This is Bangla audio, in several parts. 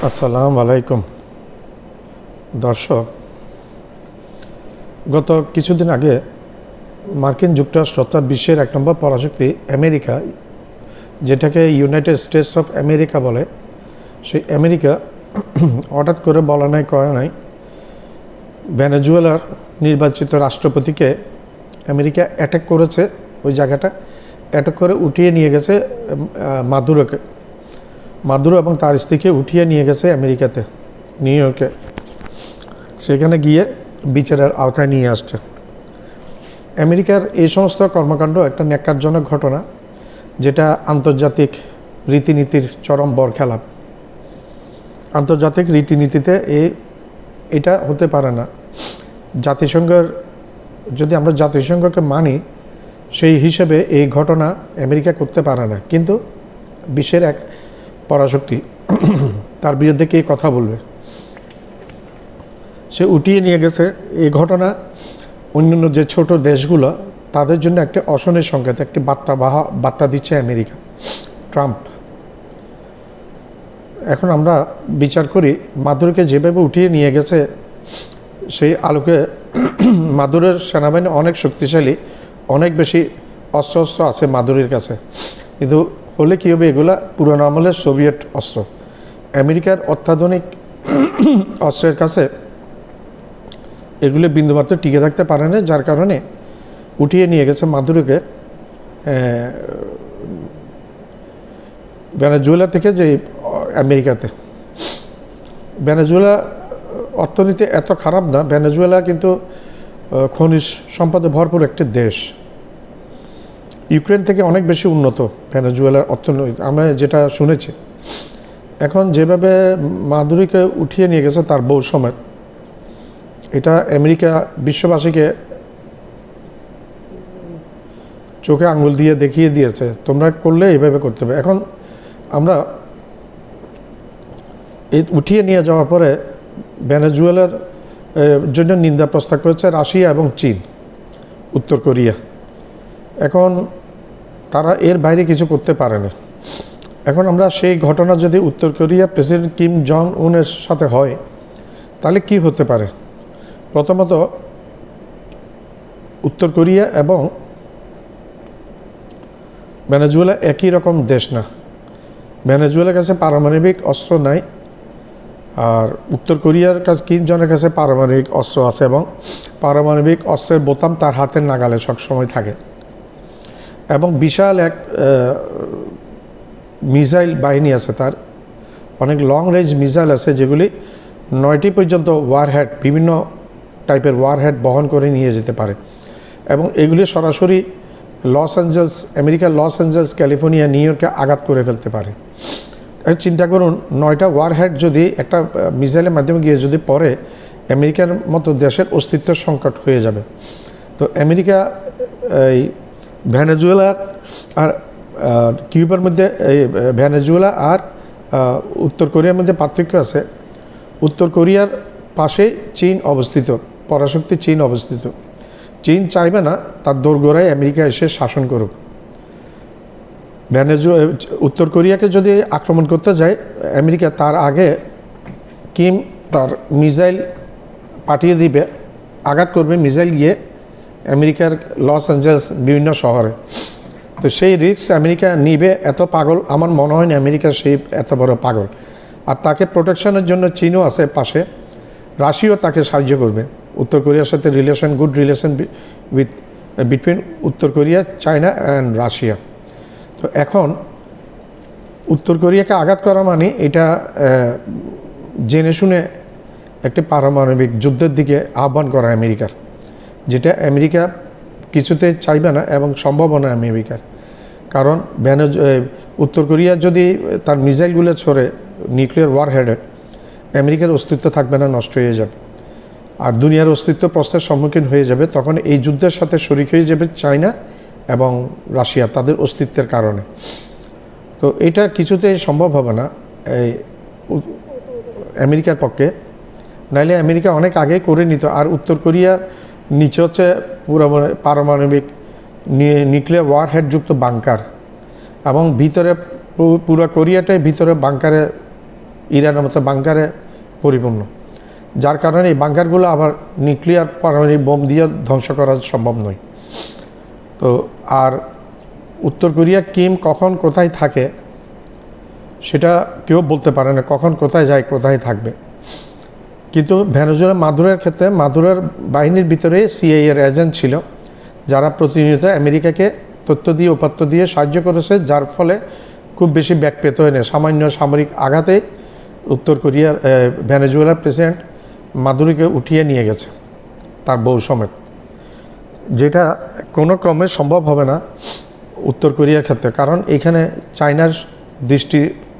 আসসালামু আলাইকুম দর্শক, গত কিছুদিন আগে মার্কিন যুক্তরাষ্ট্র অর্থাৎ বিশ্বের ১ নম্বর পরাশক্তি আমেরিকা, যেটাকে ইউনাইটেড স্টেটস অফ আমেরিকা বলে, সেই আমেরিকা হঠাৎ করে বলা নাই করা নাই ভেনেজুয়েলার নির্বাচিত রাষ্ট্রপতিকে আমেরিকা অ্যাটাক করেছে। ওই জায়গাটা অ্যাটাক করে উঠিয়ে নিয়ে গেছে মাদুরো এবং তার স্ত্রীকে উঠিয়ে নিয়ে গেছে আমেরিকাতে, নিউ ইয়র্কে। সেখানে গিয়ে বিচারের আওতায় নিয়ে আসছে। আমেরিকার এই সমস্ত কর্মকাণ্ড একটা ন্যাক্কারজনক ঘটনা, যেটা আন্তর্জাতিক রীতিনীতির চরম বরখেলাপ। আন্তর্জাতিক রীতিনীতিতে এটা হতে পারে না। জাতিসংঘের, যদি আমরা জাতিসংঘকে মানি, সেই হিসেবে এই ঘটনা আমেরিকা করতে পারে না। কিন্তু বিশ্বের এক পরাশক্তি, তার বিরুদ্ধে কে কথা বলবে? সে উঠিয়ে নিয়ে গেছে। এই ঘটনা অন্যান্য যে ছোট দেশগুলো, তাদের জন্য একটা অশনের সংকেত, একটি বার্তা দিচ্ছে আমেরিকা, ট্রাম্প। এখন আমরা বিচার করি মাদুরোকে যেভাবে উঠিয়ে নিয়ে গেছে, সেই আলোকে মাদুরোর সেনাবাহিনী অনেক শক্তিশালী, অনেক বেশি অস্ত্র আছে মাদুরোর কাছে। কিন্তু হলে কী হবে? এগুলা পুরনো আমলের সোভিয়েত অস্ত্র। আমেরিকার অত্যাধুনিক অস্ত্রের কাছে এগুলো বিন্দুমাত্র টিকে থাকতে পারে না, যার কারণে উঠিয়ে নিয়ে গেছে মাদুরোকে ভেনেজুয়েলা থেকে যে আমেরিকাতে। ভেনেজুয়েলা অর্থনীতি এত খারাপ না। ভেনেজুয়েলা কিন্তু খনিজ সম্পদে ভরপুর একটি দেশ। ইউক্রেন থেকে অনেক বেশি উন্নত ভেনেজুয়েলার অর্থনীতি, আমরা যেটা শুনেছি। এখন যেভাবে মাদুরোকে উঠিয়ে নিয়ে গেছে তার বউ সমেত, এটা আমেরিকা বিশ্ববাসীকে চোখে আঙুল দিয়ে দেখিয়ে দিয়েছে, তোমরা করলে এইভাবে করতে হবে। এখন আমরা এই উঠিয়ে নিয়ে যাওয়ার পরে ভেনেজুয়েলার জন্য নিন্দা প্রস্তাব করেছে রাশিয়া এবং চীন, উত্তর কোরিয়া। এখন তারা এর বাইরে কিছু করতে পারে না। এখন আমরা সেই ঘটনা যদি উত্তর কোরিয়া প্রেসিডেন্ট কিম জং উনের সাথে হয়, তাহলে কি হতে পারে? প্রথমত, উত্তর কোরিয়া এবং ভেনেজুয়েলা একই রকম দেশ না। ভেনেজুয়েলার কাছে পারমাণবিক অস্ত্র নাই, আর উত্তর কোরিয়ার কাছে কিম জংয়ের কাছে পারমাণবিক অস্ত্র আছে, এবং পারমাণবিক অস্ত্রের বোতাম তার হাতের নাগালে সবসময় থাকে। এবং বিশাল এক মিসাইল বাহিনী আছে, তার অনেক লং রেঞ্জ মিসাইল আছে, যেগুলি 9টি পর্যন্ত ওয়ারহেড, বিভিন্ন টাইপের ওয়ারহেড বহন করে নিয়ে যেতে পারে। এবং এগুলি সরাসরি আমেরিকার লস অ্যাঞ্জেলস, ক্যালিফোর্নিয়া, নিউ ইয়র্কে আঘাত করে ফেলতে পারে। চিন্তা করুন, 9টা ওয়ারহেড যদি একটা মিসাইলের মাধ্যমে গিয়ে যদি পড়ে, আমেরিকার মতো দেশের অস্তিত্বের সংকট হয়ে যাবে। তো আমেরিকা এই ভেনেজুয়েলার আর কিউবার মধ্যে, এই ভেনেজুয়েলা আর উত্তর কোরিয়ার মধ্যে পার্থক্য আছে। উত্তর কোরিয়ার পাশে চীন অবস্থিত, পরাশক্তি চীন অবস্থিত। চীন চাইবে না তার দোরগোড়ায় আমেরিকা এসে শাসন করুক। উত্তর কোরিয়াকে যদি আক্রমণ করতে যায় আমেরিকা, তার আগে কিম তার মিসাইল পাঠিয়ে দিবে, আঘাত করবে মিসাইল গিয়ে আমেরিকার লস অ্যাঞ্জেলস বিভিন্ন শহরে। তো সেই রিস্ক আমেরিকা নিবে। এত পাগল আমার মনে হয় না আমেরিকা সেই এত বড় পাগল। আর তাকে প্রোটেকশনের জন্য চীনও আছে পাশে, রাশিয়াও তাকে সাহায্য করবে। উত্তর কোরিয়ার সাথে গুড রিলেশন বিটুইন উত্তর কোরিয়া, চায়না অ্যান্ড রাশিয়া। তো এখন উত্তর কোরিয়াকে আঘাত করা মানে এটা জেনে শুনে একটি পারমাণবিক যুদ্ধের দিকে আহ্বান করা আমেরিকার, যেটা আমেরিকা কিছুতে চাইবে না এবং সম্ভব না আমেরিকার। কারণ উত্তর কোরিয়া যদি তার মিসাইলগুলো ছড়ে নিউক্লিয়ার ওয়ারহেডে, আমেরিকার অস্তিত্ব থাকবে না, নষ্ট হয়ে যাবে। আর দুনিয়ার অস্তিত্ব প্রশ্নের সম্মুখীন হয়ে যাবে। তখন এই যুদ্ধের সাথে শরিক হয়ে যাবে চায়না এবং রাশিয়া, তাদের অস্তিত্বের কারণে। তো এটা কিছুতেই সম্ভব হবে না এই আমেরিকার পক্ষে। নাইলে আমেরিকা অনেক আগে করে নিত। আর উত্তর কোরিয়ার নিচে হচ্ছে পুরো পারমাণবিক নিউক্লিয়ার ওয়ারহেডযুক্ত বাংকার, এবং ভিতরে পুরো কোরিয়াটাই ভিতরে বাংকারে ইরানের মতো বাংকারে পরিপূর্ণ, যার কারণে এই বাংকারগুলো আবার নিউক্লিয়ার পারমাণবিক বোম দিয়ে ধ্বংস করা সম্ভব নয়। তো আর উত্তর কোরিয়া কিম কখন কোথায় থাকে সেটা কেউ বলতে পারে না, কখন কোথায় যায় কোথায় থাকবে। কিন্তু ভেনেজুয়েলা মাদুরোর ক্ষেত্রে মাদুরোর বাহিনীর ভিতরে সিআইএ এর এজেন্ট ছিল, যারা প্রতিনিয়ত আমেরিকাকে তথ্য দিয়ে উপাত্ত দিয়ে সাহায্য করেছে, যার ফলে খুব বেশি ব্যাক পেতে হয় না। সামান্য সামরিক আঘাতে উত্তর কোরিয়ার ভেনেজুয়েলার প্রেসিডেন্ট মাদুরোকে উঠিয়ে নিয়ে গেছে তার বউ সমেত, যেটা কোনো ক্রমে সম্ভব হবে না উত্তর কোরিয়ার ক্ষেত্রে। কারণ এখানে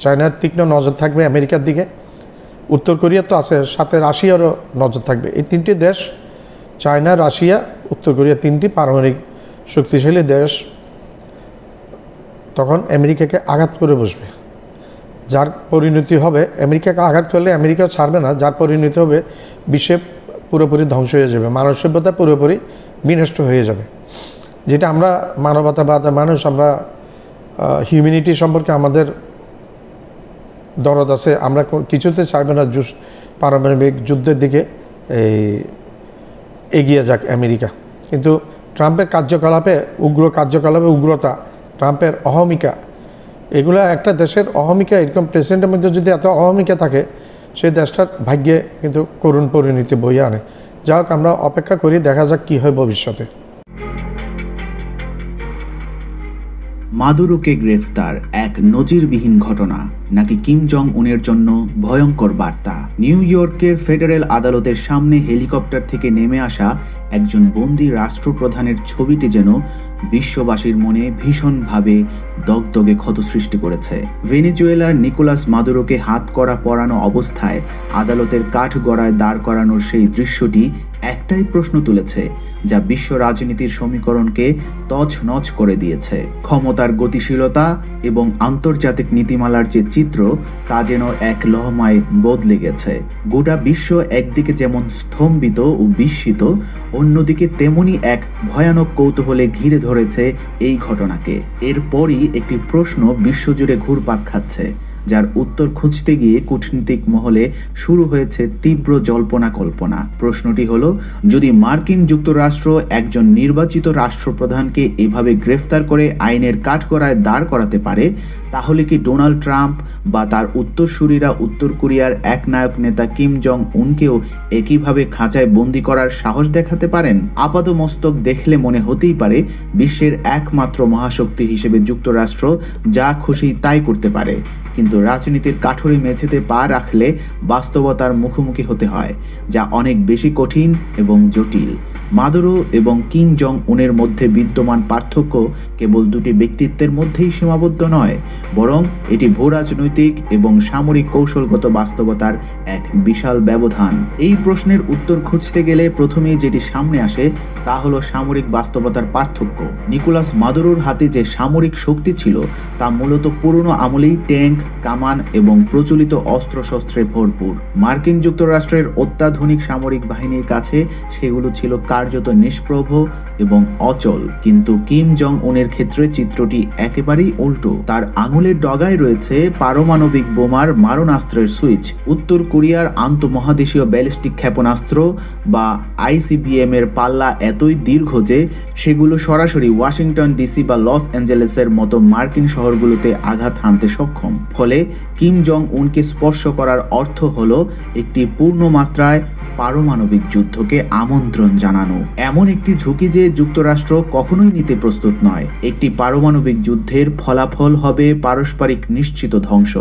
চায়নার তীক্ষ্ণ নজর থাকবে আমেরিকার দিকে, উত্তর কোরিয়া তো আছে, সাথে রাশিয়ারও নজর থাকবে। এই তিনটি দেশ, চায়না, রাশিয়া, উত্তর কোরিয়া, তিনটি পারমাণবিক শক্তিশালী দেশ তখন আমেরিকাকে আঘাত করে বসবে, যার পরিণতি হবে আমেরিকাকে আঘাত করলে আমেরিকাও ছাড়বে না, যার পরিণতি হবে বিশ্বে পুরোপুরি ধ্বংস হয়ে যাবে, মানব সভ্যতা পুরোপুরি বিনষ্ট হয়ে যাবে। যেটা আমরা মানবতাবাদ মানুষ, আমরা হিউম্যানিটি সম্পর্কে আমাদের দরদ আছে, আমরা কিছুতে চাইবে না পারমাণবিক যুদ্ধের দিকে এগিয়ে যাক আমেরিকা। কিন্তু ট্রাম্পের কার্যকলাপে উগ্রতা, ট্রাম্পের অহমিকা, এগুলো একটা দেশের অহমিকা, এরকম প্রেসিডেন্টের মধ্যে যদি এত অহমিকা থাকে সেই দেশটার ভাগ্যে কিন্তু করুণ পরিণতি বইয়ে আনে। যা হোক, আমরা অপেক্ষা করি, দেখা যাক কী হয় ভবিষ্যতে। মাদুরোকে গ্রেফতার এক নজিরবিহীন ঘটনা নাকি কিম জং উনের জন্য ভয়ঙ্কর বার্তা? নিউ ইয়র্কের ফেডারেল আদালতের সামনে হেলিকপ্টার থেকে নেমে আসা একজন বন্দী রাষ্ট্রপ্রধানের ছবিটি যেন বিশ্ববাসীর মনে ভীষণভাবে দগদগে ক্ষত সৃষ্টি করেছে। ভেনেজুয়েলার নিকোলাস মাদুরোকে হাতকড়া পরানো অবস্থায় আদালতের কাঠগড়ায় দাঁড় করানোর সেই দৃশ্যটি একটাই প্রশ্ন তুলেছে, যা বিশ্ব রাজনীতির সমীকরণকে তছনছ করে দিয়েছে। ক্ষমতার গতিশীলতা এবং আন্তর্জাতিক নীতিমালার যে চিত্র, তা যেন এক লহমায় বদলে গেছে। গোটা বিশ্ব একদিকে যেমন স্তম্ভিত ও বিস্মিত, অন্যদিকে তেমনি এক ভয়ানক কৌতূহলে ঘিরে ধরেছে এই ঘটনাকে। এরপরই একটি প্রশ্ন বিশ্বজুড়ে ঘুরপাক খাচ্ছে, যার উত্তর খুঁজতে গিয়ে কূটনীতিক মহলে শুরু হয়েছে তীব্র জল্পনা কল্পনা। প্রশ্নটি হলো, যদি মার্কিন যুক্তরাষ্ট্র একজন নির্বাচিত রাষ্ট্রপ্রধানকে এভাবে গ্রেফতার করে আইনের কাঠগড়ায় দাঁড় করাতে পারে, তাহলে কি ডোনাল্ড ট্রাম্প বা তার উত্তরসূরিরা উত্তর কোরিয়ার একনায়ক নেতা কিম জং উনকেও একইভাবে খাঁচায় বন্দি করার সাহস দেখাতে পারেন? আপাতমস্তক দেখলে মনে হতেই পারে বিশ্বের একমাত্র মহাশক্তি হিসেবে যুক্তরাষ্ট্র যা খুশি তাই করতে পারে। কিন্তু রাজনীতির কাঠুরে মেঝেতে পা রাখলে বাস্তবতার মুখোমুখি হতে হয়, যা অনেক বেশি কঠিন এবং জটিল। মাদুরো এবং কিম জং উনের মধ্যে বিদ্যমান পার্থক্য কেবল দুটি ব্যক্তিত্বের মধ্যেই সীমাবদ্ধ নয়, বরং এটি ভূরাজনৈতিক এবং সামরিক কৌশলগত বাস্তবতার এক বিশাল ব্যবধান। এই প্রশ্নের উত্তর খুঁজতে গেলে প্রথমেই যেটি সামনে আসে তা হলো সামরিক বাস্তবতার পার্থক্য। নিকোলাস মাদুরোর হাতে যে সামরিক শক্তি ছিল তা মূলত পুরনো আমলেই ট্যাঙ্ক, কামান এবং প্রচলিত অস্ত্রশস্ত্রে ভরপুর। মার্কিন যুক্তরাষ্ট্রের অত্যাধুনিক সামরিক বাহিনীর কাছে সেগুলো ছিল কার্যত নিষ্প্রভ এবং অচল। কিন্তু কিম জং উনের ক্ষেত্রে চিত্রটি একেবারেই উল্টো। তার আঙুলের ডগায় রয়েছে পারমাণবিক বোমার মারণাস্ত্রের সুইচ। উত্তর কোরিয়ার আন্তঃমহাদেশীয় ব্যালিস্টিক ক্ষেপণাস্ত্র বা ICBM এর পাল্লা এতই দীর্ঘ যে সেগুলো সরাসরি ওয়াশিংটন ডিসি বা লস অ্যাঞ্জেলেসের মতো মার্কিন শহরগুলোতে আঘাত হানতে সক্ষম। ফলে কিম জং উনকে স্পর্শ করার অর্থ হলো একটি পূর্ণমাত্রায় পারমাণবিক যুদ্ধকে আমন্ত্রণ জানানো। এমন একটি ঝুঁকি যে যুক্তরাষ্ট্র কখনোই নিতে প্রস্তুত নয়। একটি পারমাণবিক যুদ্ধের ফলাফল হবে পারস্পরিক নিশ্চিত ধ্বংস,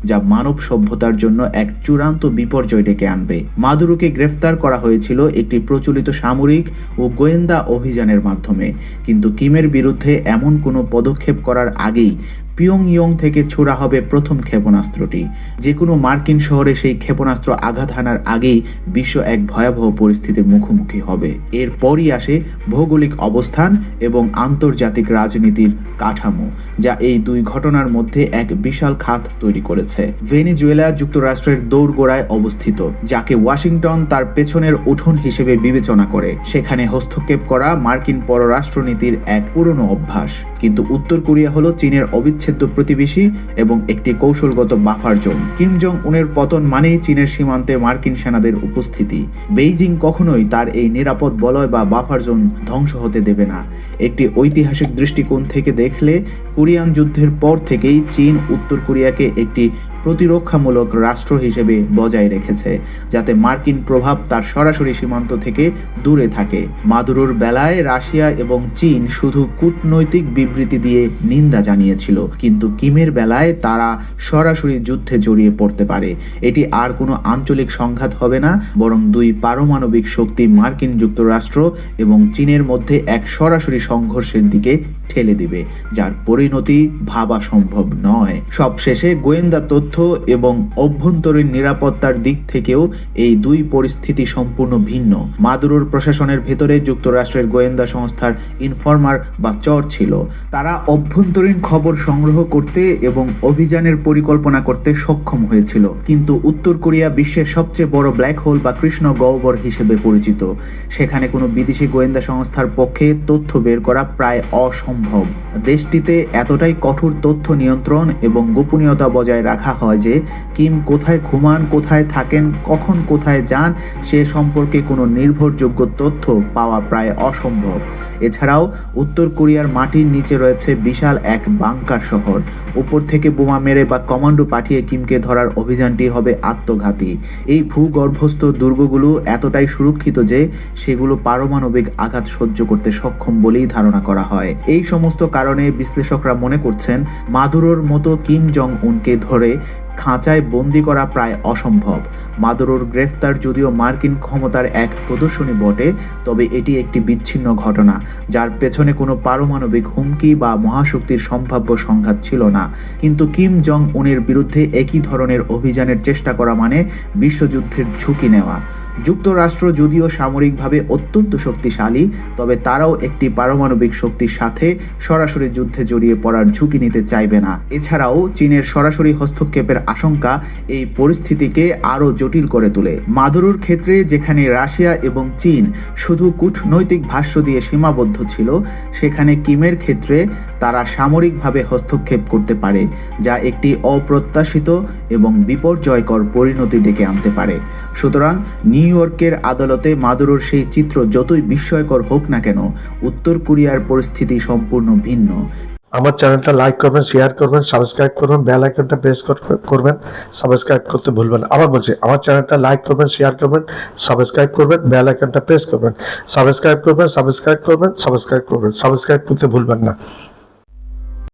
যা মানব সভ্যতার জন্য এক চূড়ান্ত বিপর্যয় ডেকে আনবে। মাদুরোকে গ্রেফতার করা হয়েছিল একটি প্রচলিত সামরিক ও গোয়েন্দা অভিযানের মাধ্যমে, কিন্তু কিমের বিরুদ্ধে এমন কোনো পদক্ষেপ করার আগেই পিয়ংইয়ং থেকে ছোড়া হবে প্রথম ক্ষেপণাস্ত্রটি। যে কোনো মার্কিন শহরে সেই ক্ষেপণাস্ত্র আঘাত হানার আগেই বিশ্ব এক ভয়াবহ পরিস্থিতির মুখোমুখি হবে। এরপরই আসে ভৌগোলিক অবস্থান এবং আন্তর্জাতিক রাজনীতির কাঠামো, যা এই দুই ঘটনার মধ্যে এক বিশাল খাত তৈরি করেছে। ভেনেজুয়েলা যুক্তরাষ্ট্রের দোরগোড়ায় অবস্থিত, যাকে ওয়াশিংটন তার পেছনের উঠোন হিসেবে বিবেচনা করে। সেখানে হস্তক্ষেপ করা মার্কিন পররাষ্ট্রনীতির এক পুরনো অভ্যাস। কিন্তু উত্তর কোরিয়া হলো চীনের অবিচ্ছেদ্য অবিচ্ছেদ্য প্রতিবেশী এবং একটি কৌশলগত বাফার জোন। কিম জং উনের পতন মানেই চীনের সীমান্তে মার্কিন সেনাদের উপস্থিতি। বেইজিং কখনোই তার এই নিরাপদ বলয় বা বাফার জোন ধ্বংস হতে দেবে না। একটি ঐতিহাসিক দৃষ্টিকোণ থেকে দেখলে কোরিয়ান যুদ্ধের পর থেকেই চীন উত্তর কোরিয়াকে একটি প্রতিরক্ষামূলক রাষ্ট্র হিসেবে বজায় রেখেছে, যাতে মার্কিন প্রভাব তার সরাসরি সীমান্ত থেকে দূরে থাকে। মাদুরোর বেলায় রাশিয়া এবং চীন শুধু কূটনৈতিক বিবৃতি দিয়ে নিন্দা জানিয়েছিল, কিন্তু কিমের বেলায় তারা সরাসরি যুদ্ধে জড়িয়ে পড়তে পারে। এটি আর কোনো আঞ্চলিক সংঘাত হবে না, বরং দুই পারমাণবিক শক্তি মার্কিন যুক্তরাষ্ট্র এবং চীনের মধ্যে এক সরাসরি সংঘর্ষের দিকে ঠেলে দিবে, যার পরিণতি ভাবা সম্ভব নয়। সবশেষে গোয়েন্দা তথ্য এবং অভ্যন্তরীণ নিরাপত্তার দিক থেকেও এই দুই পরিস্থিতি সম্পূর্ণ ভিন্ন। মাদুরোর প্রশাসনের ভেতরে যুক্তরাষ্ট্রের গোয়েন্দা সংস্থার ইনফরমার বা চর ছিল। তারা অভ্যন্তরীণ খবর সংগ্রহ করতে এবং অভিযানের পরিকল্পনা করতে সক্ষম হয়েছিল, কিন্তু উত্তর কোরিয়া বিশ্বের সবচেয়ে বড় ব্ল্যাক হোল বা কৃষ্ণ গহ্বর হিসেবে পরিচিত। সেখানে কোনো বিদেশি গোয়েন্দা সংস্থার পক্ষে তথ্য বের করা প্রায় অসম্ভব। দেশটিতে এতটাই কঠোর তথ্য নিয়ন্ত্রণ এবং গোপনীয়তা বজায় রাখা হয় যে কিম কোথায় ঘুমান, কোথায় থাকেন, কখন কোথায় যান সে সম্পর্কে কোনো নির্ভরযোগ্য তথ্য পাওয়া প্রায় অসম্ভব। এছাড়াও উত্তর কোরিয়ার মাটির নিচে রয়েছে বিশাল এক বাংকার শহর। উপর থেকে বোমা মেরে বা কমান্ডো পাঠিয়ে কিমকে ধরার অভিযানটি হবে আত্মঘাতী। এই ভূগর্ভস্থ দুর্গগুলো এতটাই সুরক্ষিত যে সেগুলো পারমাণবিক আঘাত সহ্য করতে সক্ষম বলেই ধারণা করা হয়। এই সমস্ত কারণে বিশ্লেষকরা মনে করছেন মাদুরোর মতো কিম জং উনকে ধরে খাঁচায় বন্দি করা প্রায় অসম্ভব। মাদুরোর গ্রেফতার যদিও মার্কিন ক্ষমতার এক প্রদর্শনী বটে, তবে এটি একটি বিচ্ছিন্ন ঘটনা, যার পেছনে কোনো পারমাণবিক হুমকি বা মহাশক্তির সম্ভাব্য সংঘাত ছিল না। কিন্তু কিম জং উনের বিরুদ্ধে একই ধরনের অভিযানের চেষ্টা করা মানে বিশ্বযুদ্ধের ঝুঁকি নেওয়া। যুক্তরাষ্ট্র যদিও সামরিকভাবে অত্যন্ত শক্তিশালী, তবে তারাও একটি পারমাণবিক শক্তির সাথে সরাসরি যুদ্ধে জড়িয়ে পড়ার ঝুঁকি নিতে চাইবে না। এছাড়াও চীনের সরাসরি হস্তক্ষেপের আশঙ্কা এই পরিস্থিতিকে আরও জটিল করে তোলে। মাদুরোর ক্ষেত্রে যেখানে রাশিয়া এবং চীন শুধু কূটনৈতিক ভাষ্য দিয়ে সীমাবদ্ধ ছিল, সেখানে কিমের ক্ষেত্রে তারা সামরিকভাবে হস্তক্ষেপ করতে পারে, যা একটি অপ্রত্যাশিত এবং বিপর্যয়কর পরিণতি ডেকে আনতে পারে। সুতরাং নিউ ইয়র্কের আদালতে মাদুরোর সেই চিত্র যতই বিস্ময়কর হোক না কেন, উত্তর কোরিয়ার পরিস্থিতি সম্পূর্ণ ভিন্ন। আমার চ্যানেলটা লাইক করবেন, শেয়ার করবেন, সাবস্ক্রাইব করবেন, বেল আইকনটা প্রেস করবেন, সাবস্ক্রাইব করতে ভুলবেন না। আবার বলছি, আমার চ্যানেলটা লাইক করবেন, শেয়ার করবেন, সাবস্ক্রাইব করবেন, বেল আইকনটা প্রেস করবেন, সাবস্ক্রাইব করবেন, সাবস্ক্রাইব করবেন, সাবস্ক্রাইব করবেন, সাবস্ক্রাইব করতে ভুলবেন না।